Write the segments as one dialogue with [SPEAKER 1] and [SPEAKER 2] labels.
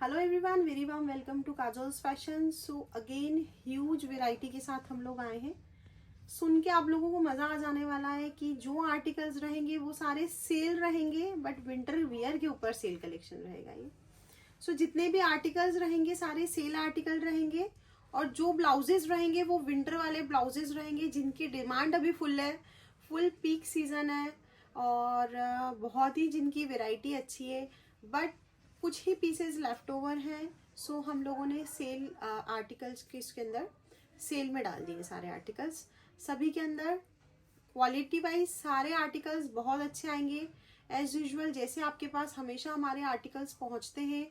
[SPEAKER 1] Hello everyone, very warm welcome to Kajol's fashion. So again huge variety के साथ हम लोग आए हैं। सुन के आप लोगों को मज़ा आ जाने वाला है कि जो आर्टिकल्स रहेंगे वो सारे सेल रहेंगे, बट विंटर वियर के ऊपर सेल कलेक्शन रहेगा ये। सो जितने भी आर्टिकल्स रहेंगे सारे सेल आर्टिकल रहेंगे, और जो ब्लाउजेज रहेंगे वो विंटर वाले ब्लाउजेज रहेंगे जिनकी डिमांड अभी फुल है, फुल पीक सीजन है, और बहुत ही जिनकी वैरायटी अच्छी है, बट कुछ ही पीसेस लेफ्ट ओवर हैं। सो हम लोगों ने सेल आर्टिकल्स के इसके अंदर सेल में डाल दिए सारे आर्टिकल्स। सभी के अंदर क्वालिटी वाइज सारे आर्टिकल्स बहुत अच्छे आएंगे। एज यूजुअल जैसे आपके पास हमेशा हमारे आर्टिकल्स पहुंचते हैं,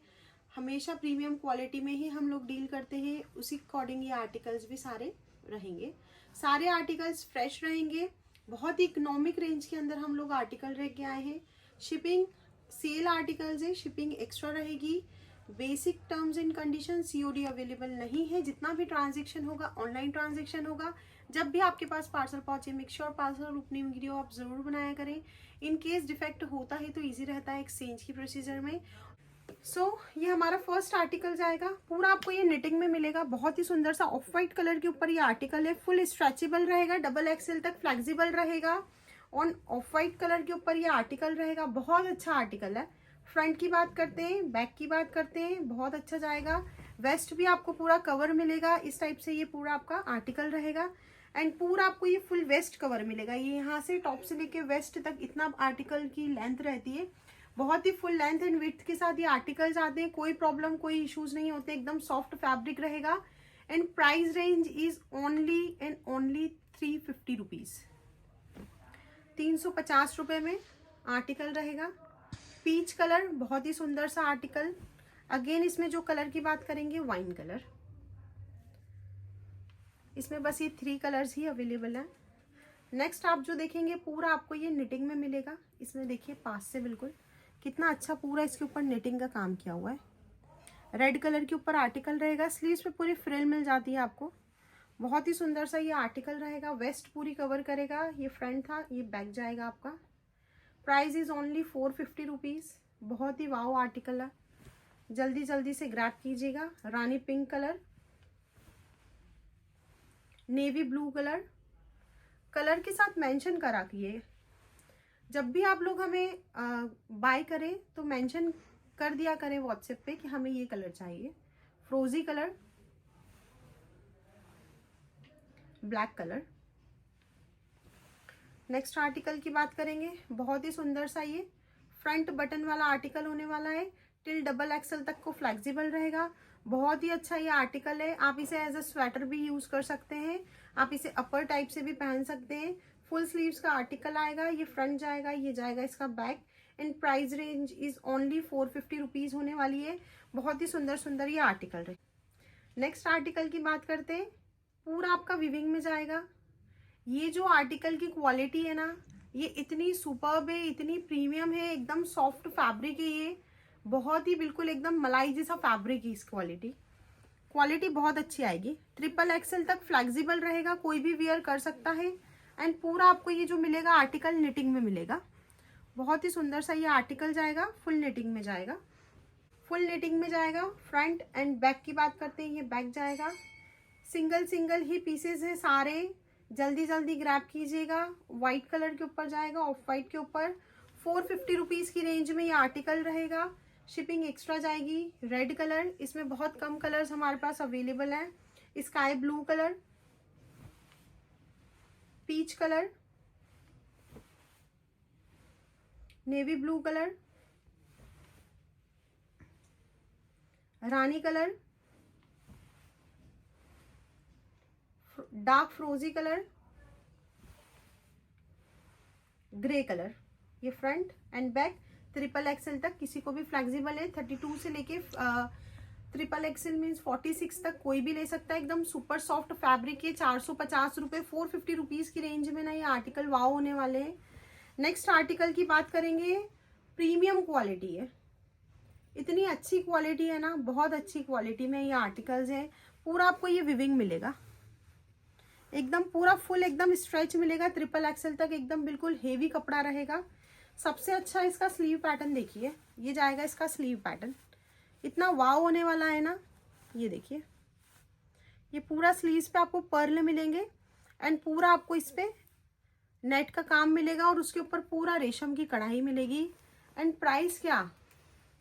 [SPEAKER 1] हमेशा प्रीमियम क्वालिटी में ही हम लोग डील करते हैं, उसी अकॉर्डिंग ये आर्टिकल्स भी सारे रहेंगे। सारे आर्टिकल्स फ्रेश रहेंगे, बहुत ही इकोनॉमिक रेंज के अंदर हम लोग आर्टिकल लेके आए हैं। शिपिंग सेल आर्टिकल्स है, शिपिंग एक्स्ट्रा रहेगी। Basic terms and condition, COD available नहीं है। जितना भी ट्रांजेक्शन होगा ऑनलाइन ट्रांजेक्शन होगा। जब भी आपके पास पार्सल पहुंचे make sure parcel opening video आप जरूर बनाया करें। इन केस डिफेक्ट होता है तो इजी रहता है एक्सचेंज की प्रोसीजर में। ये हमारा फर्स्ट आर्टिकल जाएगा। पूरा आपको ये निटिंग में मिलेगा, बहुत ही सुंदर सा ऑफ वाइट कलर के ऊपर ये आर्टिकल है। फुल स्ट्रेचेबल रहेगा, डबल एक्सेल तक फ्लेक्सिबल रहेगा। ऑन ऑफ वाइट कलर के ऊपर ये आर्टिकल रहेगा, बहुत अच्छा आर्टिकल है। फ्रंट की बात करते हैं, बैक की बात करते हैं, बहुत अच्छा जाएगा। वेस्ट भी आपको पूरा कवर मिलेगा, इस टाइप से ये पूरा आपका आर्टिकल रहेगा। एंड पूरा आपको ये फुल वेस्ट कवर मिलेगा। ये यहाँ से टॉप से लेके वेस्ट तक इतना आर्टिकल की लेंथ रहती है, बहुत ही फुल लेंथ एंड विड्थ के साथ ये आर्टिकल्स आते हैं। कोई प्रॉब्लम कोई इश्यूज नहीं होते, एकदम सॉफ्ट फैब्रिक रहेगा। And price range is only and only 350 rupees. 350 रुपये में आर्टिकल रहेगा। पीच कलर, बहुत ही सुंदर सा आर्टिकल। अगेन इसमें जो कलर की बात करेंगे वाइन कलर। इसमें बस ये 3 कलर्स ही अवेलेबल है। नेक्स्ट आप जो देखेंगे पूरा आपको ये निटिंग में मिलेगा। इसमें देखिए पास से बिल्कुल कितना अच्छा पूरा इसके ऊपर निटिंग का काम किया हुआ है। रेड कलर के ऊपर आर्टिकल रहेगा। स्लीव्स पे पूरी फ्रिल मिल जाती है आपको। बहुत ही सुंदर सा ये आर्टिकल रहेगा। वेस्ट पूरी कवर करेगा। ये फ्रंट था, ये बैक जाएगा आपका। Price is only 450 rupees. बहुत ही वाव आर्टिकल है, जल्दी जल्दी से ग्रैब कीजिएगा। Rani pink colour, navy blue colour, colour के साथ मेंशन करा किए। जब भी आप लोग हमें बाय करें तो मेंशन कर दिया करें व्हाट्सएप पे कि हमें ये कलर चाहिए। फ्रोजी colour, black colour. Next article की बात करेंगे, बहुत ही सुंदर सा ये फ्रंट बटन वाला आर्टिकल होने वाला है। टिल डबल एक्सेल तक को फ्लेक्सिबल रहेगा। बहुत ही अच्छा ये आर्टिकल है। आप इसे एज अ स्वेटर भी यूज कर सकते हैं, आप इसे अपर टाइप से भी पहन सकते हैं। फुल स्लीव्स का आर्टिकल आएगा। ये फ्रंट जाएगा, ये जाएगा इसका back. And price range is only 450 rupees होने वाली है। बहुत ही सुंदर सुंदर ये आर्टिकल रहे। नेक्स्ट आर्टिकल की बात करते हैं, पूरा आपका विविंग में जाएगा। ये जो आर्टिकल की क्वालिटी है ना, ये इतनी सुपर्ब है, इतनी प्रीमियम है, एकदम सॉफ्ट फैब्रिक है। ये बहुत ही बिल्कुल एकदम मलाई जैसा फैब्रिक है। इस क्वालिटी बहुत अच्छी आएगी। ट्रिपल एक्सेल तक फ्लेक्सिबल रहेगा, कोई भी वियर कर सकता है। एंड पूरा आपको ये जो मिलेगा आर्टिकल निटिंग में मिलेगा। बहुत ही सुंदर सा ये आर्टिकल जाएगा, फुल निटिंग में जाएगा। फुल निटिंग में जाएगा। फ्रंट एंड बैक की बात करते हैं, ये बैक जाएगा। सिंगल सिंगल ही पीसेस है सारे, जल्दी जल्दी ग्रैब कीजिएगा। व्हाइट कलर के ऊपर जाएगा, ऑफ वाइट के ऊपर। 450 रुपीज की रेंज में ये आर्टिकल रहेगा। शिपिंग एक्स्ट्रा जाएगी। रेड कलर, इसमें बहुत कम कलर्स हमारे पास अवेलेबल है। Sky blue colour, peach colour, navy blue colour, rani colour, dark फ्रोजी कलर, ग्रे कलर। ये front and back triple XL तक किसी को भी फ्लेक्सिबल है। 32 से लेके ट्रिपल एक्सेल मीन्स 46 तक कोई भी ले सकता है। एकदम सुपर सॉफ्ट फैब्रिक है। 450 रुपये, 450 रुपीज की रेंज में ना ये आर्टिकल वाव होने वाले हैं। नेक्स्ट आर्टिकल की बात करेंगे, प्रीमियम क्वालिटी है, इतनी अच्छी क्वालिटी है ना, बहुत अच्छी क्वालिटी में ये आर्टिकल्स है। पूरा आपको ये विविंग मिलेगा, एकदम पूरा फुल एकदम स्ट्रेच मिलेगा। ट्रिपल एक्सेल तक एकदम बिल्कुल हेवी कपड़ा रहेगा। सबसे अच्छा इसका स्लीव पैटर्न देखिए, ये जाएगा इसका स्लीव पैटर्न। इतना वाव होने वाला है ना। ये देखिए, ये पूरा स्लीव्स पे आपको पर्ल मिलेंगे एंड पूरा आपको इस पे नेट का काम मिलेगा और उसके ऊपर पूरा रेशम की कढ़ाई मिलेगी। एंड प्राइस क्या,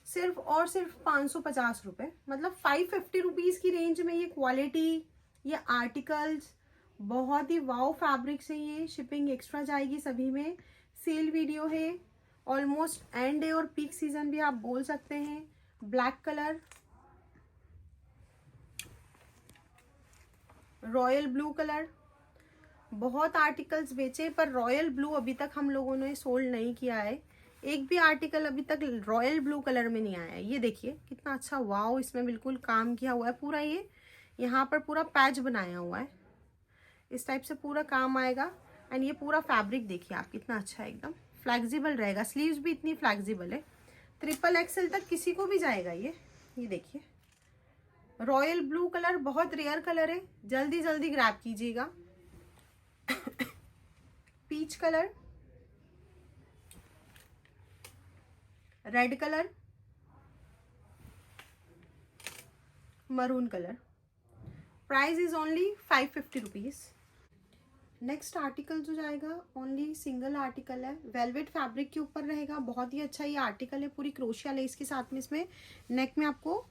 [SPEAKER 1] सिर्फ और सिर्फ 550 रुपये, मतलब 550 रुपीज़ की रेंज में ये क्वालिटी, ये आर्टिकल्स बहुत ही वाव फैब्रिक से। ये शिपिंग एक्स्ट्रा जाएगी सभी में। सेल वीडियो है, ऑलमोस्ट एंड है और पीक सीजन भी आप बोल सकते हैं। Black colour, royal blue colour, बहुत आर्टिकल्स बेचे पर रॉयल ब्लू अभी तक हम लोगों ने सोल्ड नहीं किया है। एक भी आर्टिकल अभी तक रॉयल ब्लू कलर में नहीं आया है। ये देखिए कितना अच्छा वाव इसमें बिल्कुल काम किया हुआ है पूरा। ये यहाँ पर पूरा पैच बनाया हुआ है, इस टाइप से पूरा काम आएगा। एंड ये पूरा फैब्रिक देखिए आप कितना अच्छा है, एकदम फ्लेक्सिबल रहेगा। स्लीव्स भी इतनी फ्लेक्सिबल है, ट्रिपल एक्सेल तक किसी को भी जाएगा ये। ये देखिए रॉयल ब्लू कलर बहुत रेयर कलर है, जल्दी जल्दी ग्रैब कीजिएगा। Peach colour, red colour, maroon colour. Price is only 550 rupees. Next article जो जाएगा ओनली सिंगल आर्टिकल है, वेलवेट फैब्रिक के ऊपर रहेगा। बहुत ही अच्छा ये आर्टिकल है, पूरी क्रोशिया लेस के साथ में इसमें नेक में आपको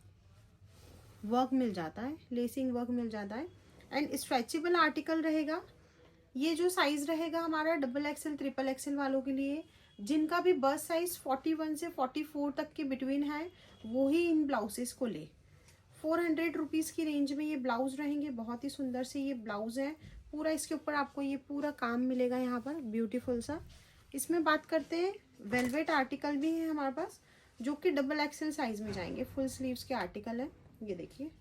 [SPEAKER 1] वर्क मिल जाता है, लेसिंग वर्क मिल जाता है। एंड स्ट्रेचेबल आर्टिकल रहेगा। ये जो साइज रहेगा हमारा डबल एक्सेल ट्रिपल एक्सेल वालों के लिए, जिनका भी बर्थ साइज 41 से 44 तक के बिटवीन है वो ही इन ब्लाउजेस को ले। 400 रुपीज़ की रेंज में ये ब्लाउज रहेंगे। बहुत ही सुंदर से ये ब्लाउज है, पूरा इसके ऊपर आपको ये पूरा काम मिलेगा यहाँ पर ब्यूटीफुल सा। इसमें बात करते हैं, वेलवेट आर्टिकल भी है हमारे पास जो कि डबल एक्सेल साइज में जाएंगे। फुल स्लीव्स के आर्टिकल है। ये देखिए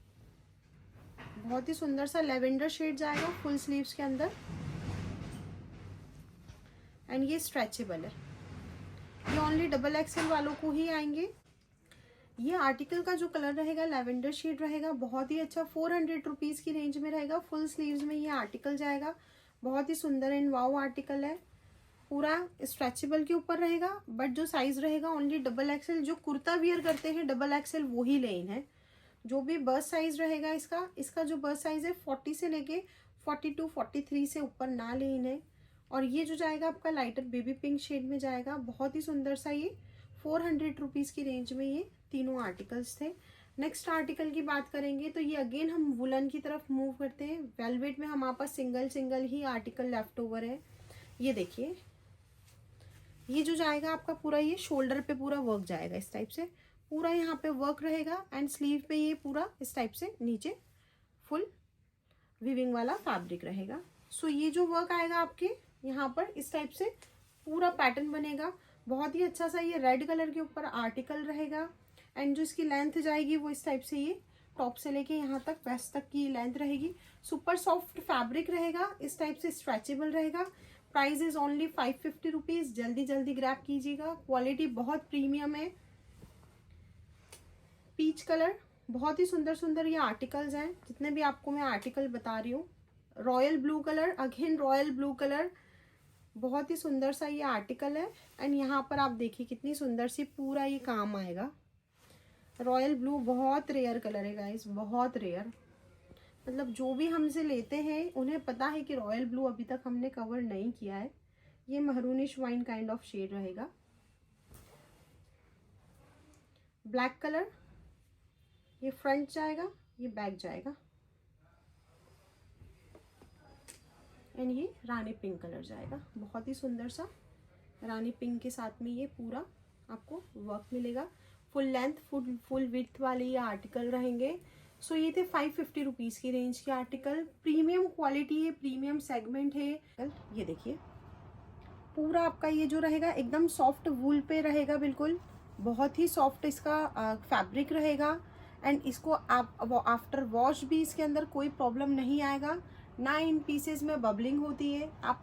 [SPEAKER 1] बहुत ही सुंदर सा लेवेंडर शेड जाएगा फुल स्लीव्स के अंदर। एंड ये स्ट्रेचेबल है, ये ओनली डबल एक्सेल वालों को ही आएंगे। ये आर्टिकल का जो कलर रहेगा लेवेंडर शेड रहेगा, बहुत ही अच्छा। 400 रुपीज़ की रेंज में रहेगा। फुल स्लीव्स में ये आर्टिकल जाएगा, बहुत ही सुंदर एंड वाव आर्टिकल है। पूरा स्ट्रेचेबल के ऊपर रहेगा, बट जो साइज रहेगा ओनली डबल एक्सेल। जो कुर्ता वियर करते हैं डबल एक्सेल वो ही लेन है। जो भी बर्थ साइज रहेगा इसका जो बर्थ साइज है 40 से लेके 42 43 से ऊपर ना लेन है। और ये जो जाएगा आपका लाइटर बेबी पिंक शेड में जाएगा, बहुत ही सुंदर सा। ये 400 रुपीज़ की रेंज में ये तीनों आर्टिकल्स थे। नेक्स्ट आर्टिकल की बात करेंगे तो ये अगेन हम वुलन की तरफ मूव करते हैं। वेलवेट में हमारे पास सिंगल ही आर्टिकल लेफ्ट ओवर है। ये देखिए ये जो जाएगा आपका पूरा ये शोल्डर पे पूरा वर्क जाएगा इस टाइप से, पूरा यहाँ पे वर्क रहेगा। एंड स्लीव पे ये पूरा इस टाइप से नीचे फुल वीविंग वाला फैब्रिक रहेगा। सो ये जो वर्क आएगा आपके यहाँ पर इस टाइप से पूरा पैटर्न बनेगा। बहुत ही अच्छा सा ये रेड कलर के ऊपर आर्टिकल रहेगा। एंड जो इसकी लेंथ जाएगी वो इस टाइप से ये टॉप से लेके यहाँ तक वेस्ट तक की लेंथ रहेगी। सुपर सॉफ्ट फैब्रिक रहेगा, इस टाइप से स्ट्रेचेबल रहेगा। Price is only 550 rupees. जल्दी जल्दी ग्रैब कीजिएगा, क्वालिटी बहुत प्रीमियम है। पीच कलर, बहुत ही सुंदर सुंदर ये आर्टिकल्स हैं जितने भी आपको मैं आर्टिकल बता रही हूँ। Royal blue colour, again royal blue colour, बहुत ही सुंदर सा ये आर्टिकल है। एंड यहाँ पर आप देखिए कितनी सुंदर सी पूरा ये काम आएगा। रॉयल ब्लू बहुत रेयर कलर है गाइस, बहुत रेयर। मतलब जो भी हमसे लेते हैं उन्हें पता है कि रॉयल ब्लू अभी तक हमने कवर नहीं किया है। ये महरूनिश वाइन काइंड ऑफ शेड रहेगा। ब्लैक कलर, ये फ्रंट जाएगा, ये बैक जाएगा। एंड ये रानी पिंक कलर जाएगा, बहुत ही सुंदर सा रानी पिंक के साथ में ये पूरा आपको वर्क मिलेगा। फुल लेंथ फुल विड्थ वाले ये आर्टिकल रहेंगे। सो ये थे 550 रुपीज़ की रेंज के आर्टिकल। प्रीमियम क्वालिटी है, प्रीमियम सेगमेंट है। ये देखिए पूरा आपका ये जो रहेगा एकदम सॉफ्ट वूल पे रहेगा, बिल्कुल बहुत ही सॉफ्ट इसका फैब्रिक रहेगा। एंड इसको आप आफ्टर वॉश भी इसके अंदर कोई प्रॉब्लम नहीं आएगा, ना इन पीसेस में बबलिंग होती है। आप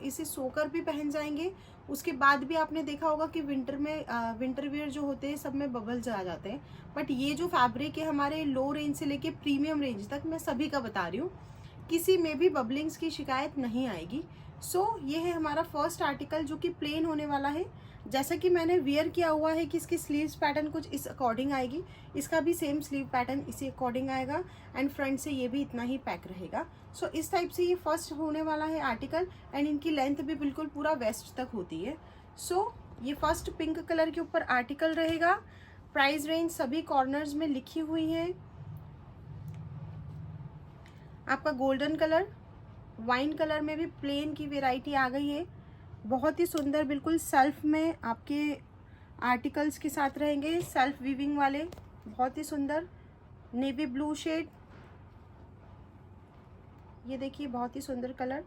[SPEAKER 1] इसे सोकर भी पहन जाएंगे, उसके बाद भी आपने देखा होगा कि विंटर में विंटर वियर जो होते हैं सब में बबल्स आ जाते हैं। बट ये जो फैब्रिक है हमारे लो रेंज से लेके प्रीमियम रेंज तक मैं सभी का बता रही हूँ, किसी में भी बबलिंग्स की शिकायत नहीं आएगी। ये है हमारा फर्स्ट आर्टिकल जो कि प्लेन होने वाला है। जैसा कि मैंने वियर किया हुआ है कि इसकी स्लीव्स पैटर्न कुछ इस अकॉर्डिंग आएगी, इसका भी सेम स्लीव पैटर्न इसी अकॉर्डिंग आएगा एंड फ्रंट से ये भी इतना ही पैक रहेगा। इस टाइप से ये फर्स्ट होने वाला है आर्टिकल एंड इनकी लेंथ भी बिल्कुल पूरा वेस्ट तक होती है। ये फर्स्ट पिंक कलर के ऊपर आर्टिकल रहेगा। प्राइस रेंज सभी कॉर्नर्स में लिखी हुई है। आपका गोल्डन कलर, वाइन कलर में भी प्लेन की वेराइटी आ गई है। बहुत ही सुंदर, बिल्कुल सेल्फ में आपके आर्टिकल्स के साथ रहेंगे, सेल्फ वीविंग वाले, बहुत ही सुंदर। नेवी ब्लू शेड, ये देखिए बहुत ही सुंदर कलर,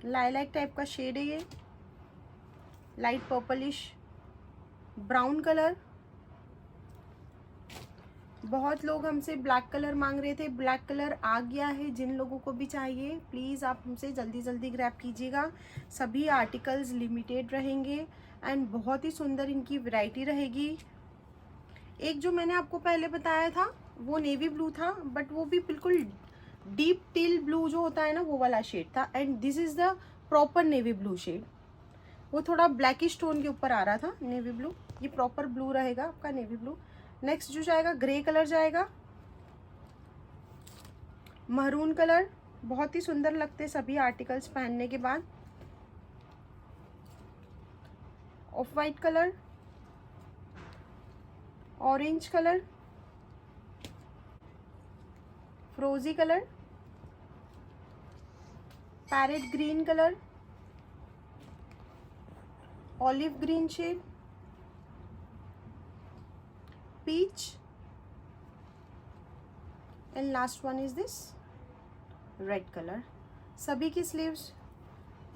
[SPEAKER 1] लाइलैक टाइप का शेड है ये, लाइट पर्पलिश ब्राउन कलर। बहुत लोग हमसे ब्लैक कलर मांग रहे थे, ब्लैक कलर आ गया है। जिन लोगों को भी चाहिए प्लीज़ आप हमसे जल्दी जल्दी ग्रैब कीजिएगा। सभी आर्टिकल्स लिमिटेड रहेंगे एंड बहुत ही सुंदर इनकी वैरायटी रहेगी। एक जो मैंने आपको पहले बताया था वो नेवी ब्लू था, बट वो भी बिल्कुल डीप टिल ब्लू जो होता है ना, वो वाला शेड था। And this is the proper navy blue shade. वो थोड़ा ब्लैकिश टोन के ऊपर आ रहा था नेवी ब्लू, ये प्रॉपर ब्लू रहेगा आपका नेवी ब्लू। नेक्स्ट जो जाएगा ग्रे कलर जाएगा, महरून कलर, बहुत ही सुंदर लगते सभी आर्टिकल्स पहनने के बाद। Off white colour, orange colour, फ्रोजी colour, parrot green colour, olive green shade, peach, and last one is this red color। सभी की स्लीव्स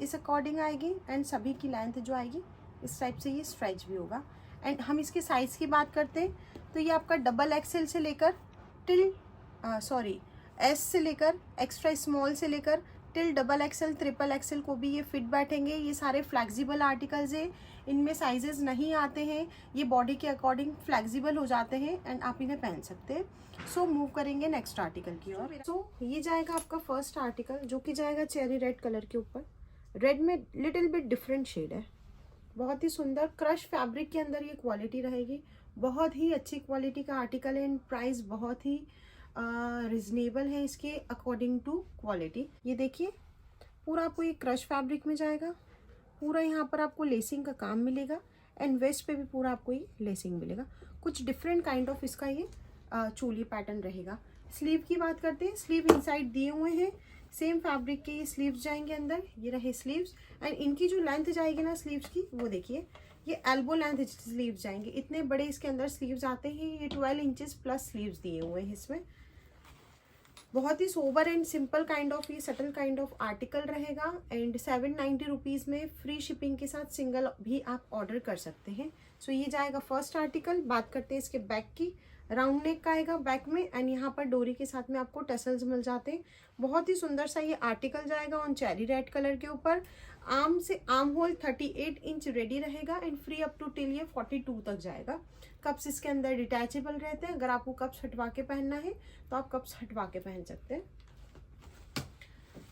[SPEAKER 1] इस अकॉर्डिंग आएगी एंड सभी की लेंथ जो आएगी इस टाइप से ये स्ट्रेच भी होगा। एंड हम इसके साइज़ की बात करते हैं तो ये आपका डबल एक्सेल से लेकर टिल एस से लेकर एक्स्ट्रा स्मॉल से लेकर till double XL, triple XL को भी ये फिट बैठेंगे। ये सारे फ्लेक्सिबल आर्टिकल्स हैं, इनमें साइजेस नहीं आते हैं, ये बॉडी के अकॉर्डिंग फ्लेक्सिबल हो जाते हैं एंड आप इन्हें पहन सकते हैं। मूव करेंगे नेक्स्ट आर्टिकल की ओर। ये जाएगा आपका फर्स्ट आर्टिकल जो कि जाएगा चेरी रेड कलर के ऊपर। रेड में लिटिल बिट डिफरेंट शेड है, बहुत ही सुंदर क्रश फैब्रिक के अंदर ये क्वालिटी रहेगी। बहुत ही अच्छी क्वालिटी का आर्टिकल है एंड प्राइस बहुत ही रिजनेबल है इसके अकॉर्डिंग टू क्वालिटी। ये देखिए पूरा आपको ये क्रश फैब्रिक में जाएगा, पूरा यहाँ पर आपको लेसिंग का काम मिलेगा एंड वेस्ट पे भी पूरा आपको ये लेसिंग मिलेगा। कुछ डिफरेंट काइंड ऑफ इसका ये चोली पैटर्न रहेगा। स्लीव की बात करते हैं, स्लीव इनसाइड दिए हुए हैं, सेम फैब्रिक के ये स्लीव्स जाएंगे अंदर, ये रहे स्लीव्स। एंड इनकी जो लेंथ जाएगी ना स्लीव्स की, वो देखिए ये एल्बो लेंथ स्लीव्स जाएंगे, इतने बड़े इसके अंदर स्लीव्स आते हैं। ये 12 इंचेस प्लस स्लीव्स दिए हुए हैं इसमें। बहुत ही sober and simple kind of ये सटल काइंड ऑफ आर्टिकल रहेगा एंड 790 रुपीज़ में फ्री शिपिंग के साथ सिंगल भी आप ऑर्डर कर सकते हैं। ये जाएगा फर्स्ट आर्टिकल। बात करते हैं इसके बैक की। राउंड नेक का आएगा बैक में एंड यहाँ पर डोरी के साथ में आपको टसल्स मिल जाते हैं। बहुत ही सुंदर सा ये आर्टिकल जाएगा ऑन चेरी रेड कलर के ऊपर। आर्म से आर्म होल 38 इंच रेडी रहेगा and free up to till ये 42 तक जाएगा। कप्स इसके अंदर डिटैचेबल रहते हैं, अगर आपको कप्स हटवा के पहनना है तो आप कप्स हटवा के पहन सकते हैं।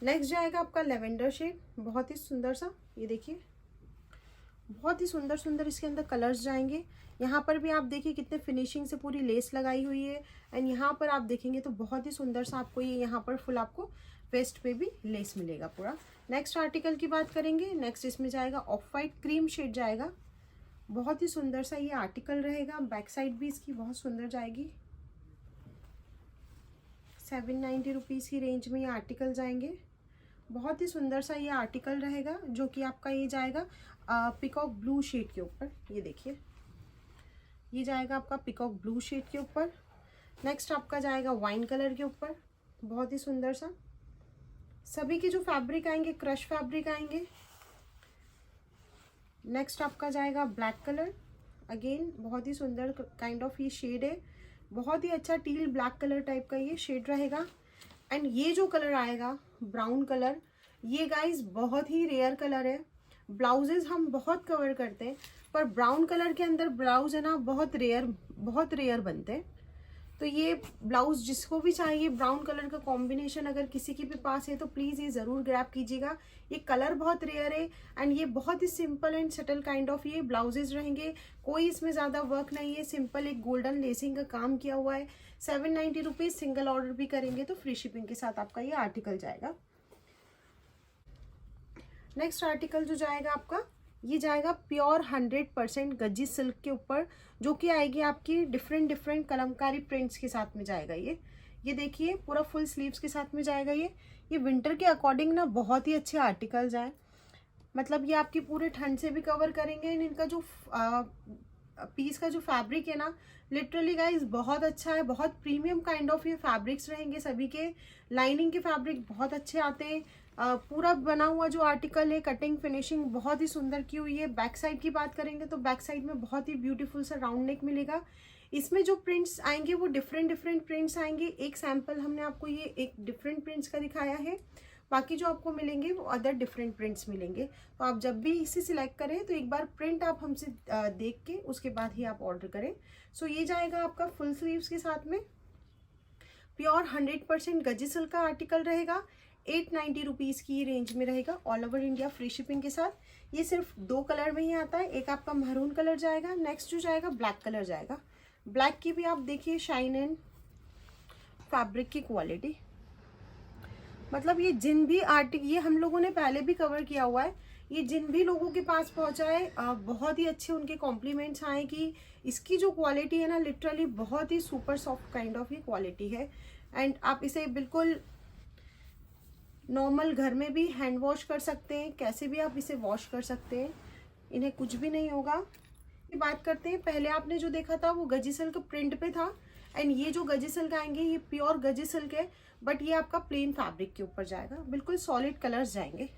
[SPEAKER 1] नेक्स्ट जाएगा आपका लेवेंडर शेड, बहुत ही सुंदर सा, ये देखिए बहुत ही सुंदर सुंदर इसके अंदर कलर्स जाएंगे। यहाँ पर भी आप देखिए कितने फिनिशिंग से पूरी लेस लगाई हुई है एंड यहाँ पर आप देखेंगे तो बहुत ही सुंदर सा आपको ये यहाँ पर फुल आपको वेस्ट पे भी लेस मिलेगा पूरा। नेक्स्ट आर्टिकल की बात करेंगे। नेक्स्ट इसमें जाएगा ऑफ वाइट क्रीम शेड जाएगा, बहुत ही सुंदर सा ये आर्टिकल रहेगा। बैक साइड भी इसकी बहुत सुंदर जाएगी। 790 रुपीज़ की रेंज में ये आर्टिकल जाएंगे। बहुत ही सुंदर सा ये आर्टिकल रहेगा जो कि आपका ये जाएगा पिकॉक ब्लू शेड के ऊपर। ये देखिए ये जाएगा आपका पिकॉक ब्लू शेड के ऊपर। नेक्स्ट आपका जाएगा वाइन कलर के ऊपर, बहुत ही सुंदर सा। सभी के जो फैब्रिक आएंगे क्रश फैब्रिक आएंगे। नेक्स्ट आपका जाएगा ब्लैक कलर, अगेन बहुत ही सुंदर काइंड ऑफ ये शेड है, बहुत ही अच्छा टील ब्लैक कलर टाइप का ये शेड रहेगा। एंड ये जो कलर आएगा ब्राउन कलर, ये गाइस बहुत ही रेयर कलर है। ब्लाउजेज हम बहुत कवर करते हैं पर ब्राउन कलर के अंदर ब्लाउज है ना बहुत रेयर बनते हैं। तो ये ब्लाउज जिसको भी चाहिए ब्राउन कलर का कॉम्बिनेशन अगर किसी के भी पास है तो प्लीज़ ये ज़रूर ग्रैब कीजिएगा। ये कलर बहुत रेयर है एंड ये बहुत ही simple and subtle kind of ये ब्लाउजेज रहेंगे। कोई इसमें ज़्यादा वर्क नहीं है, सिंपल एक गोल्डन लेसिंग का काम किया हुआ है। 790 रुपीज़। सिंगल ऑर्डर भी करेंगे तो फ्री शिपिंग के साथ आपका ये आर्टिकल जाएगा। नेक्स्ट आर्टिकल जो जाएगा आपका, ये जाएगा प्योर 100% गज्जी सिल्क के ऊपर, जो कि आएगी आपकी डिफरेंट डिफरेंट कलमकारी प्रिंट्स के साथ में जाएगा। ये देखिए पूरा फुल स्लीव्स के साथ में जाएगा। ये विंटर के अकॉर्डिंग ना बहुत ही अच्छे आर्टिकल्स हैं। मतलब ये आपकी पूरे ठंड से भी कवर करेंगे। इनका जो पीस का जो फैब्रिक है ना, लिटरली गाइज बहुत अच्छा है, बहुत प्रीमियम काइंड ऑफ ये फैब्रिक्स रहेंगे सभी के। लाइनिंग के फैब्रिक बहुत अच्छे आते हैं। पूरा बना हुआ जो आर्टिकल है, कटिंग फिनिशिंग बहुत ही सुंदर की हुई है। बैक साइड की बात करेंगे तो बैक साइड में बहुत ही ब्यूटीफुल सा राउंड नेक मिलेगा। इसमें जो प्रिंट्स आएंगे वो डिफरेंट डिफरेंट प्रिंट्स आएंगे। एक सैंपल हमने आपको ये एक डिफरेंट प्रिंट्स का दिखाया है, बाकी जो आपको मिलेंगे वो अदर डिफरेंट प्रिंट्स मिलेंगे। तो आप जब भी इसे सिलेक्ट करें तो एक बार प्रिंट आप हमसे देख के उसके बाद ही आप ऑर्डर करें। सो ये जाएगा आपका फुल स्लीव्स के साथ में। प्योर 100% गज्जी सिल्क का आर्टिकल रहेगा। 890 रुपीज़ की रेंज में रहेगा, all over India free shipping के साथ। ये सिर्फ 2 कलर में ही आता है। एक आपका महरून कलर जाएगा, नेक्स्ट जो जाएगा ब्लैक कलर जाएगा। ब्लैक की भी आप देखिए शाइन एंड फैब्रिक की क्वालिटी, मतलब ये जिन भी ये हम लोगों ने पहले भी कवर किया हुआ है। ये जिन भी लोगों के पास पहुंचा है बहुत ही अच्छे उनके कॉम्प्लीमेंट्स आए कि इसकी जो क्वालिटी है ना, लिटरली बहुत ही सुपर सॉफ्ट काइंड ऑफ ये क्वालिटी है। एंड आप इसे बिल्कुल नॉर्मल घर में भी हैंड वॉश कर सकते हैं, कैसे भी आप इसे वॉश कर सकते हैं, इन्हें कुछ भी नहीं होगा। ये बात करते हैं, पहले आपने जो देखा था वो गज्जी सिल्क प्रिंट पे था एंड ये जो गज्जी सिल्क आएंगे ये प्योर गज्जी सिल्क है, बट ये आपका प्लेन फैब्रिक के ऊपर जाएगा। बिल्कुल सॉलिड कलर्स जाएंगे।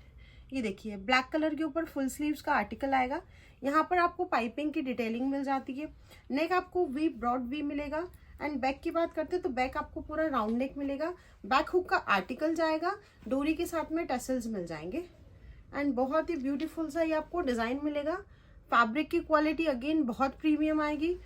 [SPEAKER 1] ये देखिए ब्लैक कलर के ऊपर फुल स्लीव्स का आर्टिकल आएगा। यहाँ पर आपको पाइपिंग की डिटेलिंग मिल जाती है। नेक आपको वी ब्रॉड वी मिलेगा एंड बैक की बात करते हैं तो बैक आपको पूरा राउंड नेक मिलेगा। बैक हुक का आर्टिकल जाएगा, डोरी के साथ में टसल्स मिल जाएंगे एंड बहुत ही ब्यूटीफुल सा ये आपको डिजाइन मिलेगा। फैब्रिक की क्वालिटी अगेन बहुत प्रीमियम आएगी।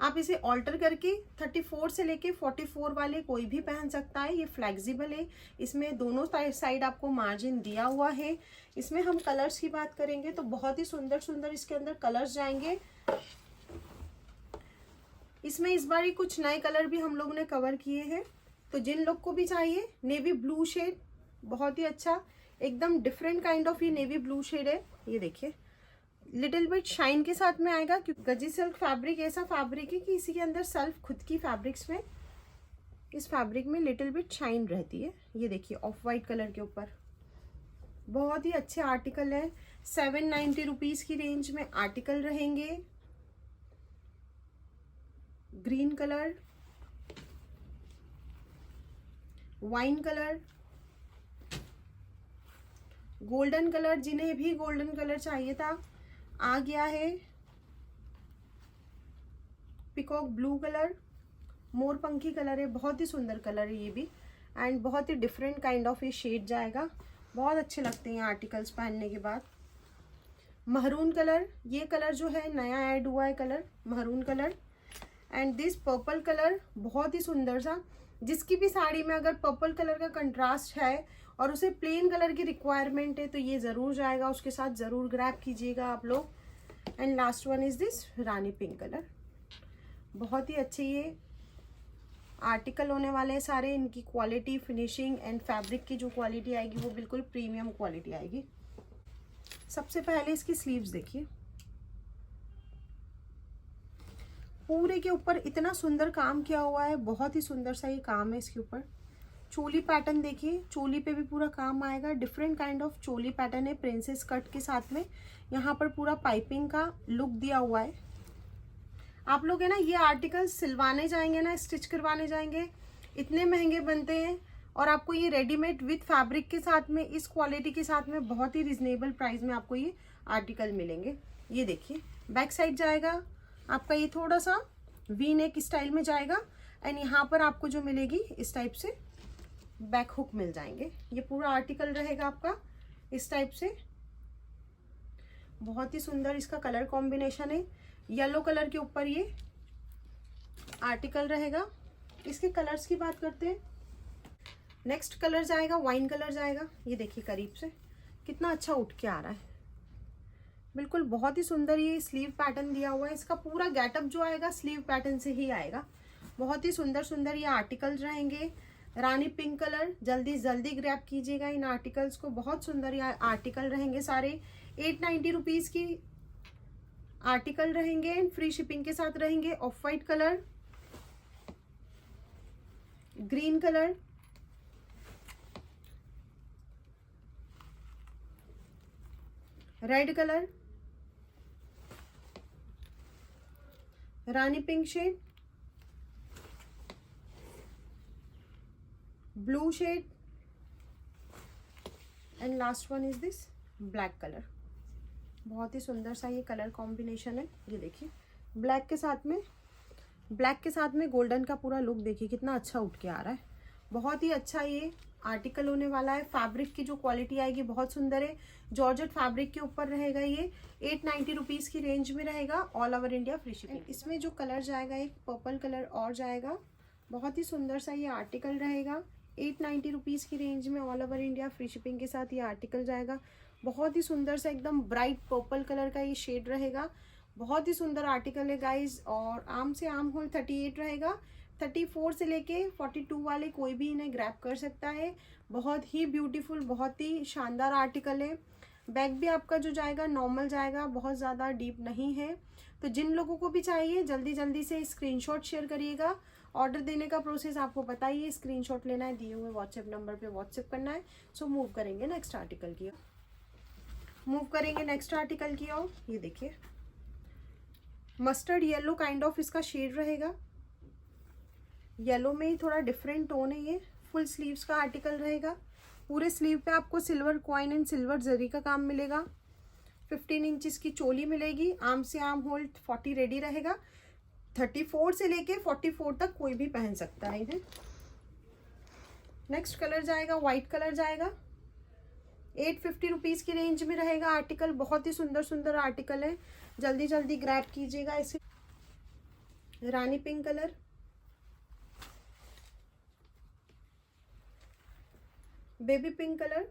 [SPEAKER 1] आप इसे ऑल्टर करके 34 से लेके 44 वाले कोई भी पहन सकता है। ये फ्लेक्सिबल है, इसमें दोनों साइड आपको मार्जिन दिया हुआ है। इसमें हम कलर्स की बात करेंगे तो बहुत ही सुंदर सुंदर इसके अंदर कलर्स जाएंगे। इसमें इस बार ही कुछ नए कलर भी हम लोग ने कवर किए हैं, तो जिन लोग को भी चाहिए नेवी ब्लू शेड, बहुत ही अच्छा एकदम डिफरेंट काइंड ऑफ ये नेवी ब्लू शेड है। ये देखिए लिटिल बिट शाइन के साथ में आएगा, क्योंकि गज्जी सिल्क फैब्रिक ऐसा फैब्रिक है कि इसी के अंदर सेल्फ खुद की फैब्रिक्स में इस फैब्रिक में लिटिल बिट शाइन रहती है। ये देखिए ऑफ वाइट कलर के ऊपर बहुत ही अच्छे आर्टिकल है। 790 रुपीज़ की रेंज में आर्टिकल रहेंगे। Green colour, wine colour, golden colour, जिन्हें भी गोल्डन कलर चाहिए था आ गया है। पिकॉक ब्लू कलर, मोर पंखी कलर है, बहुत ही सुंदर कलर है ये भी एंड बहुत ही डिफरेंट काइंड ऑफ ये शेड जाएगा। बहुत अच्छे लगते हैं आर्टिकल्स पहनने के बाद। महरून कलर, ये कलर जो है नया ऐड हुआ है colour, maroon colour and this purple colour बहुत ही सुंदर सा। जिसकी भी साड़ी में अगर पर्पल कलर का कंट्रास्ट है और उसे प्लेन कलर की रिक्वायरमेंट है तो ये ज़रूर जाएगा, उसके साथ ज़रूर ग्रैब कीजिएगा आप लोग। And last one is this Rani pink colour. बहुत ही अच्छे ये आर्टिकल होने वाले हैं सारे। इनकी क्वालिटी, फिनिशिंग एंड फैब्रिक की जो क्वालिटी आएगी वो बिल्कुल प्रीमियम क्वालिटी आएगी। सबसे पहले इसकी स्लीव्स देखिए, पूरे के ऊपर इतना सुंदर काम किया हुआ है, बहुत ही सुंदर सा ये काम है इसके ऊपर। चोली पैटर्न देखिए, चोली पे भी पूरा काम आएगा। Different kind of choli pattern है प्रिंसेस कट के साथ में। यहाँ पर पूरा पाइपिंग का लुक दिया हुआ है। आप लोग है ना ये आर्टिकल सिलवाने जाएंगे ना, स्टिच करवाने जाएंगे, इतने महंगे बनते हैं और आपको ये रेडीमेड विथ फैब्रिक के साथ में इस क्वालिटी के साथ में बहुत ही रिजनेबल प्राइस में आपको ये आर्टिकल मिलेंगे। ये देखिए बैक साइड जाएगा आपका, ये थोड़ा सा वी नेक स्टाइल में जाएगा एंड यहाँ पर आपको जो मिलेगी इस टाइप से बैक हुक मिल जाएंगे। ये पूरा आर्टिकल रहेगा आपका इस टाइप से। बहुत ही सुंदर इसका कलर कॉम्बिनेशन है। येलो कलर के ऊपर ये आर्टिकल रहेगा। इसके कलर्स की बात करते हैं। नेक्स्ट कलर जाएगा वाइन कलर जाएगा। ये देखिए करीब से कितना अच्छा उठ के आ रहा है, बिल्कुल बहुत ही सुंदर। ये स्लीव पैटर्न दिया हुआ है, इसका पूरा गेटअप जो आएगा स्लीव पैटर्न से ही आएगा। बहुत ही सुंदर सुंदर ये आर्टिकल्स रहेंगे। रानी पिंक कलर, जल्दी जल्दी ग्रैब कीजिएगा इन आर्टिकल्स को। बहुत सुंदर ये आर्टिकल रहेंगे सारे। 890 रुपीज की आर्टिकल रहेंगे एंड फ्री शिपिंग के साथ रहेंगे। Off white colour, green colour, red colour, रानी pink shade, blue shade and last one is this black colour. बहुत ही सुंदर सा ये कलर कॉम्बिनेशन है। ये देखिए ब्लैक के साथ में गोल्डन का पूरा लुक देखिए कितना अच्छा उठ के आ रहा है। बहुत ही अच्छा ये आर्टिकल होने वाला है। फैब्रिक की जो क्वालिटी आएगी बहुत सुंदर है। जॉर्जेट फैब्रिक के ऊपर रहेगा ये। 890 रुपीज की रेंज में रहेगा। All over India free shipping. इसमें जो कलर जाएगा एक पर्पल कलर और जाएगा। बहुत ही सुंदर सा ये आर्टिकल रहेगा। 890 रुपीज की रेंज में all over India free shipping के साथ ये आर्टिकल जाएगा। बहुत ही सुंदर सा एकदम ब्राइट पर्पल कलर का ये शेड रहेगा। बहुत ही सुंदर आर्टिकल है गाइज। और आम से आम होल 38 रहेगा। 34 से लेके 42 वाले कोई भी इन्हें ग्रैब कर सकता है। बहुत ही ब्यूटीफुल, बहुत ही शानदार आर्टिकल है। बैक भी आपका जो जाएगा नॉर्मल जाएगा, बहुत ज़्यादा डीप नहीं है। तो जिन लोगों को भी चाहिए जल्दी जल्दी से स्क्रीनशॉट शेयर करिएगा। ऑर्डर देने का प्रोसेस आपको पता ही है, स्क्रीनशॉट लेना है, दिए हुए व्हाट्सएप नंबर पे व्हाट्सएप करना है। सो मूव करेंगे नेक्स्ट आर्टिकल की ओर। ये देखिए मस्टर्ड येलो काइंड ऑफ इसका शेड रहेगा। येलो में ही थोड़ा डिफरेंट टोन है ये। फुल स्लीव्स का आर्टिकल रहेगा। पूरे स्लीव पे आपको सिल्वर कॉइन एंड सिल्वर जरी का काम मिलेगा। 15 इंचेस की चोली मिलेगी। आर्म से आर्म होल 40 रेडी रहेगा। 34 से लेके 44 तक कोई भी पहन सकता है इन्हें। नेक्स्ट कलर जाएगा व्हाइट कलर जाएगा। 850 रुपीज की रेंज में रहेगा आर्टिकल। बहुत ही सुंदर सुंदर आर्टिकल है, जल्दी जल्दी ग्रैब कीजिएगा इसे। Rani pink colour, baby pink colour,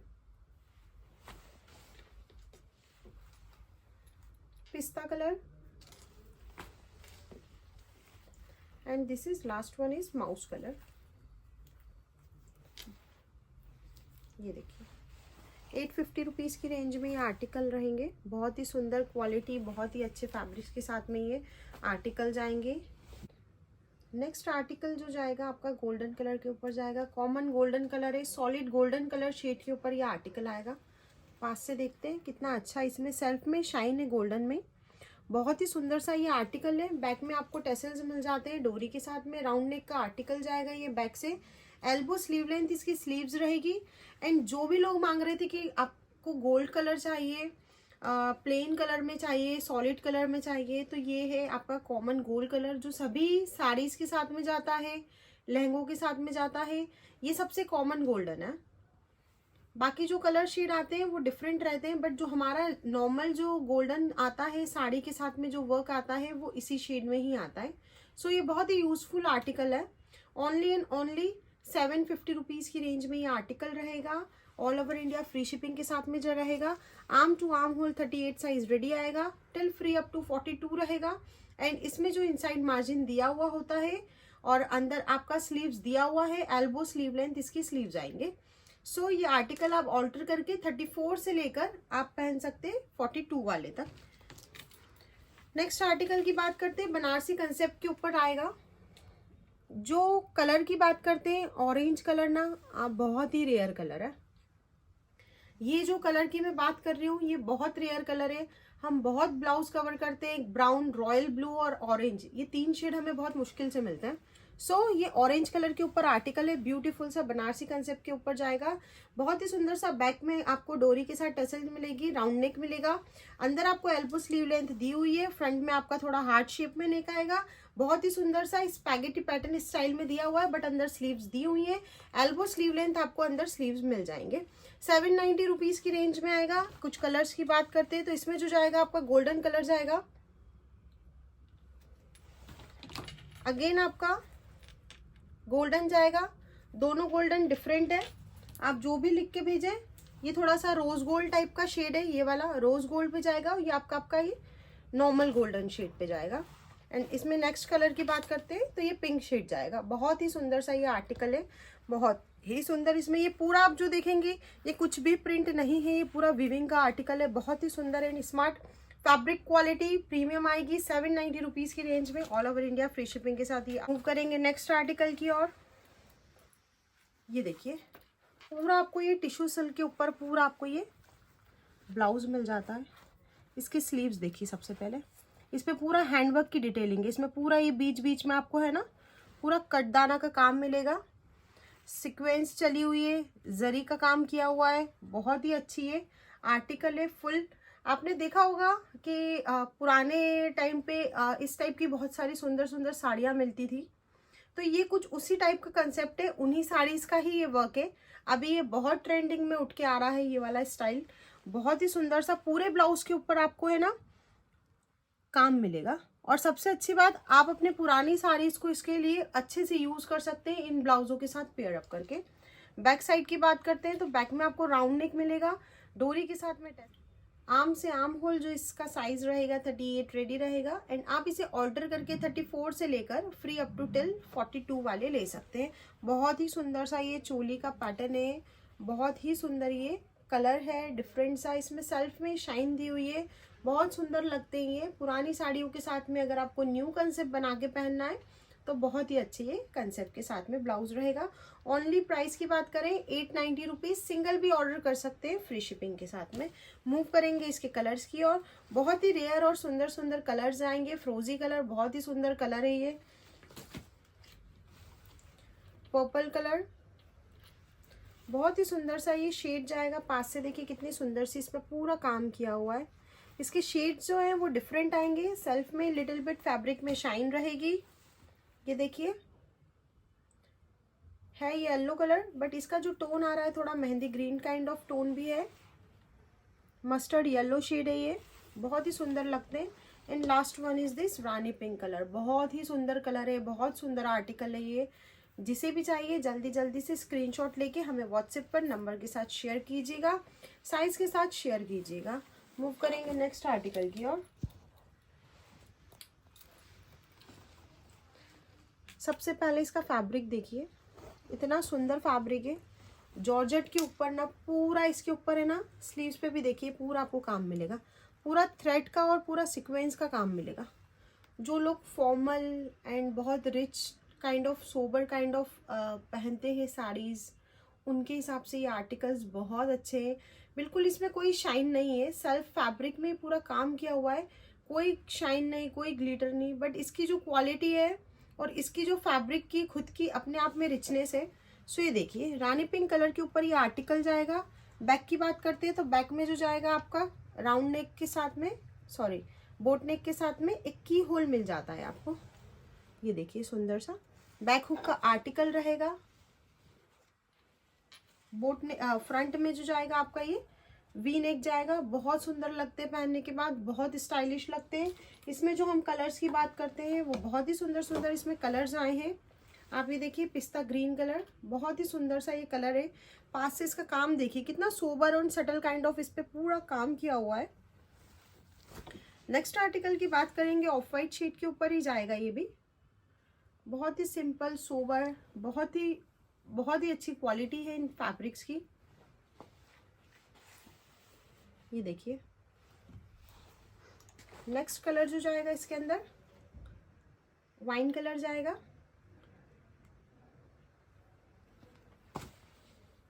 [SPEAKER 1] पिस्ता colour and this is last one is mouse colour. ये देखिए 850 रुपीज़ की रेंज में ये आर्टिकल रहेंगे। बहुत ही सुंदर क्वालिटी, बहुत ही अच्छे फैब्रिक्स के साथ में ये आर्टिकल जाएंगे। नेक्स्ट आर्टिकल जो जाएगा आपका गोल्डन कलर के ऊपर जाएगा। कॉमन गोल्डन कलर है, सॉलिड गोल्डन कलर शेड के ऊपर ये आर्टिकल आएगा। पास से देखते हैं कितना अच्छा इसमें सेल्फ में शाइन है गोल्डन में। बहुत ही सुंदर सा ये आर्टिकल है। बैक में आपको टेसल्स मिल जाते हैं डोरी के साथ में। राउंड नेक का आर्टिकल जाएगा ये बैक से। एल्बो स्लीव लेंथ इसकी स्लीव्स रहेगी। एंड जो भी लोग मांग रहे थे कि आपको गोल्ड कलर चाहिए, प्लेन कलर में चाहिए, सॉलिड कलर में चाहिए, तो ये है आपका कॉमन गोल्ड कलर जो सभी साड़ीज के साथ में जाता है, लहंगों के साथ में जाता है। ये सबसे कॉमन गोल्डन है। बाकी जो कलर शेड आते हैं वो डिफरेंट रहते हैं, बट जो हमारा नॉर्मल जो गोल्डन आता है साड़ी के साथ में जो वर्क आता है वो इसी शेड में ही आता है। सो ये बहुत ही यूजफुल आर्टिकल है। ओनली एंड ओनली 750 रुपीज़ की रेंज में ये आर्टिकल रहेगा। All over India free shipping के साथ में जो रहेगा। Arm to arm hole 38 size ready आएगा। टिल फ्री अप टू 42 रहेगा। एंड इसमें जो इनसाइड मार्जिन दिया हुआ होता है और अंदर आपका स्लीव्स दिया हुआ है, एल्बो स्लीव लेंथ इसकी स्लीव्स आएंगे। सो ये आर्टिकल आप ऑल्टर करके 34 से लेकर आप पहन सकते हैं 42 वाले तक। नेक्स्ट आर्टिकल की बात करते हैं, बनारसी कंसेप्ट के ऊपर आएगा। जो कलर की बात करते हैं ऑरेंज कलर ना, बहुत ही रेयर कलर है। ये जो कलर की मैं बात कर रही हूँ ये बहुत रेयर कलर है। हम बहुत ब्लाउज कवर करते हैं, ब्राउन, रॉयल ब्लू और ऑरेंज, ये 3 शेड हमें बहुत मुश्किल से मिलते हैं। सो ये ऑरेंज कलर के ऊपर आर्टिकल है। ब्यूटीफुल सा बनारसी कंसेप्ट के ऊपर जाएगा। बहुत ही सुंदर सा बैक में आपको डोरी के साथ टसल मिलेगी, राउंड नेक मिलेगा। अंदर आपको एल्बो स्लीव लेंथ दी हुई है। फ्रंट में आपका थोड़ा हार्ट शेप में नेक आएगा। बहुत ही सुंदर सा स्पैगेटी पैटर्न स्टाइल में दिया हुआ है, बट अंदर स्लीव्स दी हुई है। एल्बो स्लीव लेंथ आपको अंदर स्लीव्स मिल जाएंगे। 790 रुपीज की रेंज में आएगा। कुछ कलर्स की बात करते हैं तो इसमें जो जाएगा आपका गोल्डन कलर जाएगा। अगेन आपका गोल्डन जाएगा, दोनों गोल्डन डिफरेंट है। आप जो भी लिख के भेजें, ये थोड़ा सा रोज गोल्ड टाइप का शेड है, ये वाला रोज गोल्ड पे जाएगा, ये आपका ये नॉर्मल गोल्डन शेड पे जाएगा। एंड इसमें नेक्स्ट कलर की बात करते हैं तो ये पिंक शेड जाएगा। बहुत ही सुंदर सा ये आर्टिकल है, बहुत ही सुंदर। इसमें ये पूरा आप जो देखेंगे ये कुछ भी प्रिंट नहीं है, ये पूरा विविंग का आर्टिकल है, बहुत ही सुंदर and smart. Fabric quality premium आएगी 790 रुपीज की रेंज में, all over India free shipping के साथ। ये मूव करेंगे नेक्स्ट आर्टिकल की और ये देखिए पूरा आपको ये टिश्यू सिल्क के ऊपर पूरा आपको ये ब्लाउज मिल जाता है। इसकी स्लीव्स देखिए, सबसे पहले इस पे पूरा हैंडवर्क की डिटेलिंग है। इसमें पूरा ये बीच बीच में आपको है ना पूरा कटदाना का काम मिलेगा, सीक्वेंस चली हुई है, जरी का काम किया हुआ है, बहुत ही अच्छी है आर्टिकल है फुल। आपने देखा होगा कि पुराने टाइम पे इस टाइप की बहुत सारी सुंदर सुंदर साड़ियाँ मिलती थी, तो ये कुछ उसी टाइप का कंसेप्ट है, उन्हीं साड़ीज का ही ये वर्क है। अभी ये बहुत ट्रेंडिंग में उठ के आ रहा है ये वाला स्टाइल, बहुत ही सुंदर सा। पूरे ब्लाउज के ऊपर आपको है ना काम मिलेगा। और सबसे अच्छी बात, आप अपने पुरानी साड़ीज को इसके लिए अच्छे से यूज कर सकते हैं इन ब्लाउजों के साथ पेयर अप करके। बैक साइड की बात करते हैं तो बैक में आपको राउंड नेक मिलेगा, डोरी के साथ में आर्म से आर्म होल जो इसका साइज रहेगा 38 रेडी रहेगा। एंड आप इसे ऑल्टर करके 34 से लेकर फ्री अप टू टिल 42 वाले ले सकते हैं। बहुत ही सुंदर सा ये चोली का पैटर्न है, बहुत ही सुंदर ये कलर है, डिफरेंट सा। इसमें सेल्फ में शाइन दी हुई है, बहुत सुंदर लगते हैं ये। पुरानी साड़ियों के साथ में अगर आपको न्यू कंसेप्ट बना के पहनना है तो बहुत ही अच्छे ये कंसेप्ट के साथ में ब्लाउज रहेगा। ओनली प्राइस की बात करें 890 रुपीज, सिंगल भी ऑर्डर कर सकते हैं फ्री शिपिंग के साथ में। मूव करेंगे इसके कलर्स की और बहुत ही रेयर और सुंदर सुंदर कलर्स आएंगे। फ्रोजी कलर बहुत ही सुंदर कलर है ये, पर्पल कलर बहुत ही सुंदर सा ये शेड जाएगा। पास से देखिए कितनी सुंदर सी इस पर पूरा काम किया हुआ है। इसके शेड्स जो है वो डिफरेंट आएंगे, सेल्फ में लिटिल बिट फैब्रिक में शाइन रहेगी। ये देखिए है ये येलो कलर, बट इसका जो टोन आ रहा है थोड़ा mehndi green kind of tone भी है, मस्टर्ड येलो शेड है ये, बहुत ही सुंदर लगते हैं। And last one is this Rani pink colour, बहुत ही सुंदर कलर है, बहुत सुंदर आर्टिकल है ये। जिसे भी चाहिए जल्दी जल्दी से स्क्रीनशॉट लेके हमें व्हाट्सएप पर नंबर के साथ शेयर कीजिएगा, साइज के साथ शेयर कीजिएगा। मूव करेंगे नेक्स्ट आर्टिकल की और सबसे पहले इसका फैब्रिक देखिए, इतना सुंदर फैब्रिक है। जॉर्जेट के ऊपर ना पूरा इसके ऊपर है ना स्लीव्स पे भी देखिए पूरा आपको काम मिलेगा, पूरा थ्रेड का और पूरा सीक्वेंस का काम मिलेगा। जो लोग फॉर्मल एंड बहुत rich kind of sober kind of पहनते हैं साड़ीज, उनके हिसाब से ये आर्टिकल्स बहुत अच्छे हैं। बिल्कुल इसमें कोई शाइन नहीं है, सेल्फ फैब्रिक में पूरा काम किया हुआ है, कोई शाइन नहीं, कोई ग्लिटर नहीं, बट इसकी जो क्वालिटी है और इसकी जो फैब्रिक की खुद की अपने आप में रिचनेस है। सो ये देखिए रानी पिंक कलर के ऊपर ये आर्टिकल जाएगा। बैक की बात करते हैं तो बैक में जो जाएगा आपका राउंड नेक के साथ में, सॉरी बोट नेक के साथ में एक की होल मिल जाता है आपको। ये देखिए सुंदर सा बैक हुक का आर्टिकल रहेगा। बोट ने फ्रंट में जो जाएगा आपका ये वी नेक जाएगा, बहुत सुंदर लगते हैं पहनने के बाद, बहुत स्टाइलिश लगते हैं। इसमें जो हम कलर्स की बात करते हैं वो बहुत ही सुंदर सुंदर इसमें कलर्स आए हैं। आप ये देखिए पिस्ता ग्रीन कलर, बहुत ही सुंदर सा ये कलर है। पास से इसका काम देखिए कितना सोबर और सटल काइंड ऑफ इस पे पूरा काम किया हुआ है। नेक्स्ट आर्टिकल की बात करेंगे, ऑफ वाइट शीट के ऊपर ही जाएगा ये भी, बहुत ही सिंपल सोबर, बहुत ही अच्छी क्वालिटी है इन फैब्रिक्स की। ये देखिए नेक्स्ट कलर जो जाएगा इसके अंदर वाइन कलर जाएगा।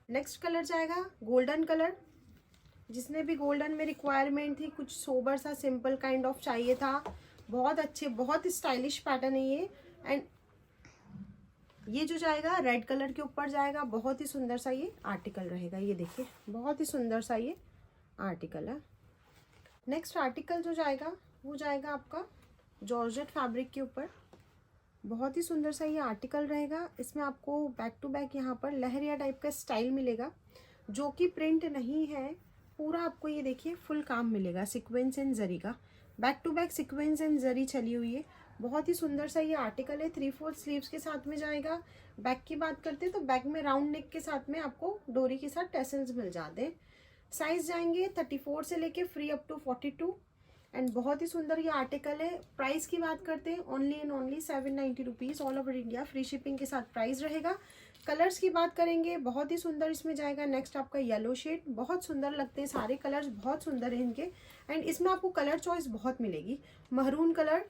[SPEAKER 1] नेक्स्ट कलर जाएगा गोल्डन कलर। जिसने भी गोल्डन में रिक्वायरमेंट थी, कुछ सोबर सा सिंपल काइंड ऑफ चाहिए था, बहुत अच्छे बहुत स्टाइलिश पैटर्न है ये। एंड ये जो जाएगा रेड कलर के ऊपर जाएगा, बहुत ही सुंदर सा ये आर्टिकल रहेगा। ये देखिए बहुत ही सुंदर सा ये आर्टिकल है। नेक्स्ट आर्टिकल जो जाएगा वो जाएगा आपका जॉर्जेट फैब्रिक के ऊपर, बहुत ही सुंदर सा ये आर्टिकल रहेगा। इसमें आपको बैक टू बैक यहाँ पर लहरिया टाइप का स्टाइल मिलेगा, जो कि प्रिंट नहीं है, पूरा आपको ये देखिए फुल काम मिलेगा सीक्वेंस एंड जरी का। Back to back sequence and zari चली हुई है, बहुत ही सुंदर सा ये आर्टिकल है। 3/4 स्लीव्स के साथ में जाएगा। बैक की बात करते हैं तो बैक में राउंड नेक के साथ में आपको डोरी के साथ टेसल्स मिल जाते हैं। साइज जाएंगे 34 से लेके फ्री अप टू 42 एंड बहुत ही सुंदर ये आर्टिकल है। प्राइस की बात करते हैं only and only 790 rupees all over India, free shipping के साथ प्राइस रहेगा। कलर्स की बात करेंगे, बहुत ही सुंदर इसमें जाएगा। नेक्स्ट आपका येलो शेड, बहुत सुंदर लगते हैं सारे कलर्स, बहुत सुंदर है इनके। एंड इसमें आपको कलर चॉइस बहुत मिलेगी। महरूम कलर,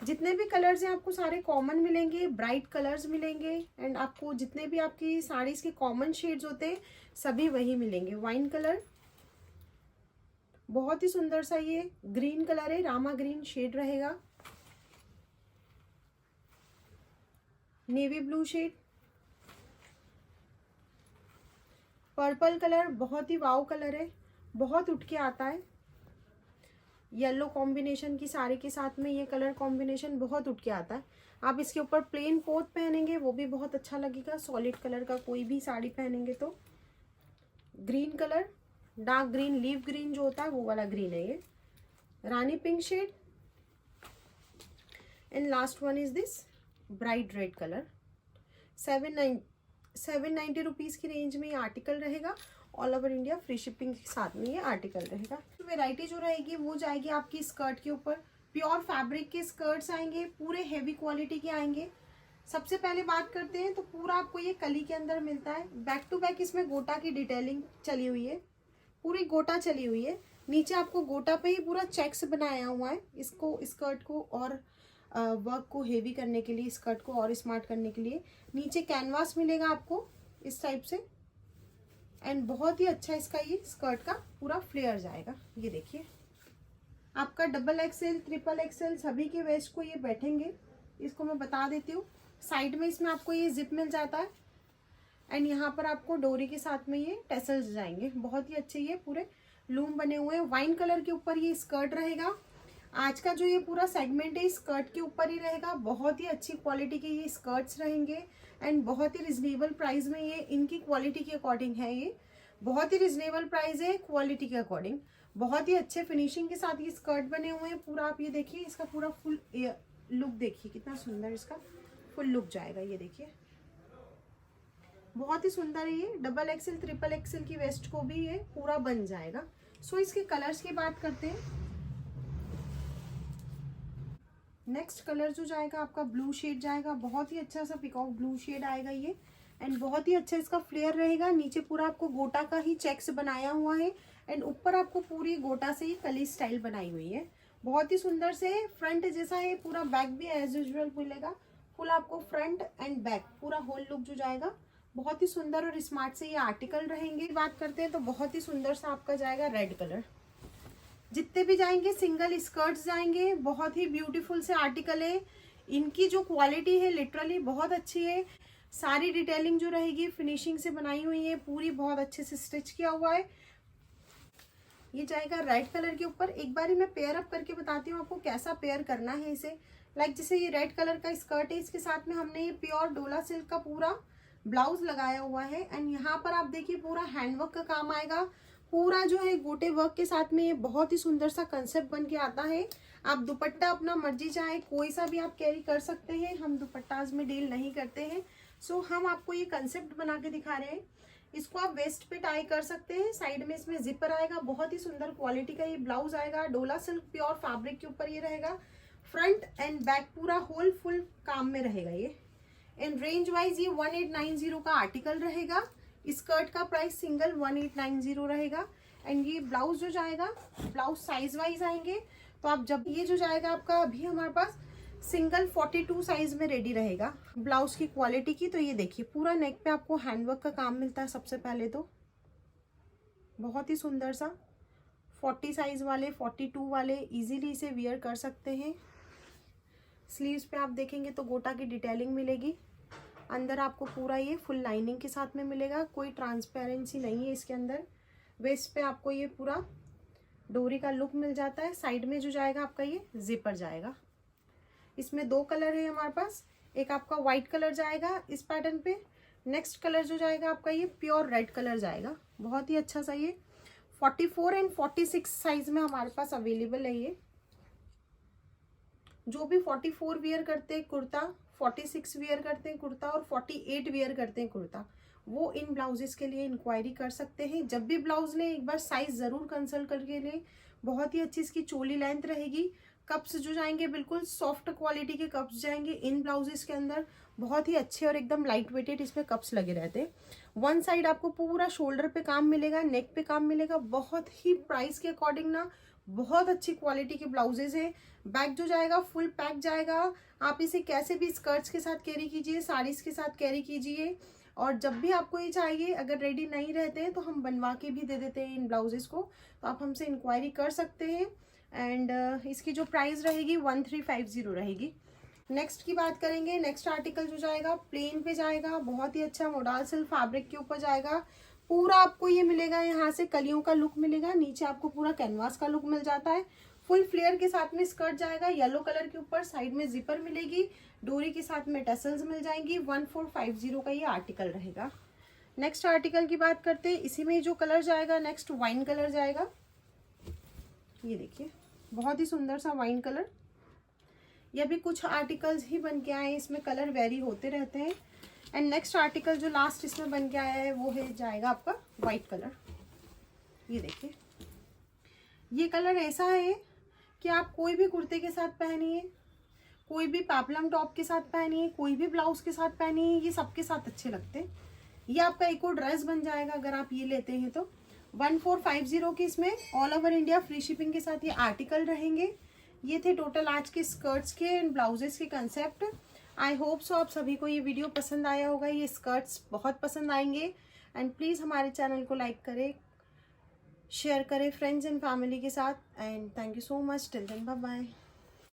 [SPEAKER 1] जितने भी कलर्स हैं आपको सारे कॉमन मिलेंगे, ब्राइट कलर्स मिलेंगे एंड आपको जितने भी आपकी साड़ीज के कॉमन शेड्स होते हैं सभी वही मिलेंगे। वाइन कलर, बहुत ही सुंदर सा ये ग्रीन कलर है, रामा ग्रीन शेड रहेगा। Navy blue shade, purple colour, बहुत ही वाव कलर है, बहुत उठ के आता है। येलो कॉम्बिनेशन की साड़ी के साथ में ये कलर कॉम्बिनेशन बहुत उठ के आता है। आप इसके ऊपर प्लेन कोट पहनेंगे वो भी बहुत अच्छा लगेगा। सॉलिड कलर का कोई भी साड़ी पहनेंगे तो। Green colour, dark green, leaf green जो होता है वो वाला ग्रीन है ये। Rani pink shade and last one is this bright red colour. 790 rupees की रेंज में ये आर्टिकल रहेगा। All over India free shipping के साथ में ये आर्टिकल रहेगा। तो वेराइटी जो रहेगी वो जाएगी आपकी स्कर्ट के ऊपर। प्योर फैब्रिक के स्कर्ट्स आएंगे, पूरे हेवी क्वालिटी के आएंगे। सबसे पहले बात करते हैं तो पूरा आपको ये कली के अंदर मिलता है। बैक टू बैक इसमें गोटा की डिटेलिंग चली हुई है, पूरी गोटा चली हुई है। नीचे आपको गोटा पे ही पूरा चेक्स बनाया हुआ है। इसको स्कर्ट को और वर्क को हेवी करने के लिए, स्कर्ट को और स्मार्ट करने के लिए नीचे कैनवास मिलेगा आपको इस टाइप से। एंड बहुत ही अच्छा इसका ये स्कर्ट का पूरा फ्लेयर जाएगा। ये देखिए आपका डबल एक्सएल, ट्रिपल एक्सएल सभी के वेस्ट को ये बैठेंगे। इसको मैं बता देती हूँ। साइड में इसमें आपको ये जिप मिल जाता है एंड यहाँ पर आपको डोरी के साथ में ये टेसल्स जाएंगे। बहुत ही अच्छे ये पूरे लूम बने हुए हैं। वाइन कलर के ऊपर ये स्कर्ट रहेगा। आज का जो ये पूरा सेगमेंट है स्कर्ट के ऊपर ही रहेगा। बहुत ही अच्छी क्वालिटी के ये स्कर्ट्स रहेंगे एंड बहुत ही रिजनेबल प्राइस में ये इनकी क्वालिटी के अकॉर्डिंग है। ये बहुत ही रिजनेबल प्राइस है क्वालिटी के अकॉर्डिंग। बहुत ही अच्छे फिनिशिंग के साथ ये स्कर्ट बने हुए हैं। पूरा आप ये देखिए, इसका पूरा फुल लुक देखिए कितना सुंदर इसका फुल लुक जाएगा। ये देखिए बहुत ही सुंदर है ये। डबल एक्सएल, ट्रिपल एक्सएल की वेस्ट को भी ये पूरा बन जाएगा। सो इसके कलर्स की बात करते हैं। नेक्स्ट कलर जो जाएगा आपका ब्लू शेड जाएगा। बहुत ही अच्छा सा पिकॉक ब्लू शेड आएगा ये एंड बहुत ही अच्छा इसका फ्लेयर रहेगा। नीचे पूरा आपको गोटा का ही चेक्स बनाया हुआ है एंड ऊपर आपको पूरी गोटा से ही कली स्टाइल बनाई हुई है। बहुत ही सुंदर से फ्रंट जैसा है पूरा। बैक भी एज यूजुअल मिलेगा फुल आपको, फ्रंट एंड बैक पूरा होल लुक जो जाएगा। बहुत ही सुंदर और स्मार्ट से ये आर्टिकल रहेंगे। बात करते हैं तो बहुत ही सुंदर सा आपका जाएगा रेड कलर। जितने भी जाएंगे सिंगल स्कर्ट्स जाएंगे। बहुत ही ब्यूटीफुल से आर्टिकल है। इनकी जो क्वालिटी है लिटरली बहुत अच्छी है। सारी डिटेलिंग जो रहेगी फिनिशिंग से बनाई हुई है पूरी, बहुत अच्छे से स्टिच किया हुआ है। ये जाएगा रेड कलर के ऊपर। एक बार मैं पेयर अप करके बताती हूँ आपको कैसा पेयर करना है इसे। जैसे ये रेड कलर का स्कर्ट है, इसके साथ में हमने ये प्योर डोला सिल्क का पूरा ब्लाउज लगाया हुआ है एंड यहाँ पर आप देखिए पूरा हैंडवर्क का काम आएगा। पूरा जो है गोटे वर्क के साथ में ये बहुत ही सुंदर सा कंसेप्ट बन के आता है। आप दुपट्टा अपना मर्जी चाहे कोई सा भी आप कैरी कर सकते हैं। हम दुपट्टाज में डील नहीं करते हैं। सो हम आपको ये कंसेप्ट बना के दिखा रहे हैं। इसको आप वेस्ट पे टाई कर सकते हैं। साइड में इसमें जिपर आएगा। बहुत ही सुंदर क्वालिटी का ये ब्लाउज आएगा। डोला सिल्क प्योर फैब्रिक के ऊपर ये रहेगा। फ्रंट एंड बैक पूरा होल फुल काम में रहेगा ये। एंड रेंज वाइज ये 1890 का आर्टिकल रहेगा। स्कर्ट का प्राइस सिंगल 1890 रहेगा। एंड ये ब्लाउज जो जाएगा, ब्लाउज साइज वाइज आएंगे तो आप जब ये जो जाएगा आपका अभी हमारे पास सिंगल 42 साइज में रेडी रहेगा। ब्लाउज की क्वालिटी की तो ये देखिए पूरा नेक पे आपको हैंडवर्क का काम मिलता है। सबसे पहले तो बहुत ही सुंदर सा 40 साइज वाले, 42 वाले इजीली इसे वियर कर सकते हैं। स्लीव्स पे आप देखेंगे तो गोटा की डिटेलिंग मिलेगी। अंदर आपको पूरा ये फुल लाइनिंग के साथ में मिलेगा। कोई ट्रांसपेरेंसी नहीं है इसके अंदर। वेस्ट पे आपको ये पूरा डोरी का लुक मिल जाता है। साइड में जो जाएगा आपका ये जिपर जाएगा। इसमें दो कलर है हमारे पास। एक आपका व्हाइट कलर जाएगा इस पैटर्न पे। नेक्स्ट कलर जो जाएगा आपका ये प्योर रेड कलर जाएगा। बहुत ही अच्छा सा ये 44 एंड 46 साइज में हमारे पास अवेलेबल है ये। जो भी 44 वियर करते हैं कुर्ता, 46 वियर करते हैं कुर्ता और 48 वियर करते हैं कुर्ता, वो इन ब्लाउजेस के लिए इंक्वायरी कर सकते हैं। जब भी ब्लाउज लें एक बार साइज ज़रूर कंसल्ट करके लें। बहुत ही अच्छी इसकी चोली लेंथ रहेगी। कप्स जो जाएंगे बिल्कुल सॉफ्ट क्वालिटी के कप्स जाएंगे इन ब्लाउजेस के अंदर, बहुत ही अच्छे और एकदम लाइट वेटेड इसमें कप्स लगे रहते हैं। वन साइड आपको पूरा शोल्डर पे काम मिलेगा, नेक पे काम मिलेगा। बहुत ही प्राइस के अकॉर्डिंग ना बहुत अच्छी क्वालिटी के ब्लाउजेज हैं। बैक जो जाएगा फुल पैक जाएगा। आप इसे कैसे भी स्कर्ट्स के साथ कैरी कीजिए, साड़ीज के साथ कैरी कीजिए। और जब भी आपको ये चाहिए, अगर रेडी नहीं रहते हैं तो हम बनवा के भी दे देते हैं इन ब्लाउजेस को, तो आप हमसे इंक्वायरी कर सकते हैं। एंड इसकी जो प्राइस रहेगी 1350 रहेगी। नेक्स्ट की बात करेंगे। नेक्स्ट आर्टिकल जो जाएगा प्लेन पे जाएगा, बहुत ही अच्छा मोडाल सिल्क फैब्रिक के ऊपर जाएगा। पूरा आपको ये मिलेगा, यहाँ से कलियों का लुक मिलेगा, नीचे आपको पूरा कैनवास का लुक मिल जाता है। फुल फ्लेयर के साथ में स्कर्ट जाएगा येलो कलर के ऊपर, साइड में जिपर मिलेगी, डोरी के साथ में टसल्स मिल जाएंगी। 1450 का ये आर्टिकल रहेगा। नेक्स्ट आर्टिकल की बात करते हैं। इसी में जो कलर जाएगा नेक्स्ट वाइन कलर जाएगा। ये देखिए बहुत ही सुंदर सा वाइन कलर। ये भी कुछ आर्टिकल्स ही बन के आए हैं, इसमें कलर वेरी होते रहते हैं। एंड नेक्स्ट आर्टिकल जो लास्ट इसमें बन के आया है वो है जाएगा आपका वाइट कलर। ये देखिए ये कलर ऐसा है कि आप कोई भी कुर्ते के साथ पहनिए, कोई भी पेपलम टॉप के साथ पहनिए, कोई भी ब्लाउज के साथ पहनिए, ये सबके साथ अच्छे लगते हैं। ये आपका एक और ड्रेस बन जाएगा अगर आप ये लेते हैं तो। 1450 की इसमें all over India free shipping के साथ ये आर्टिकल रहेंगे। ये थे टोटल आज के स्कर्ट्स के एंड ब्लाउजेस के कंसेप्ट। आई होप सो आप सभी को ये वीडियो पसंद आया होगा। ये स्कर्ट्स बहुत पसंद आएंगे। एंड प्लीज़ हमारे चैनल को लाइक करें, शेयर करें फ्रेंड्स एंड फैमिली के साथ। And thank you so much. Till then bye bye.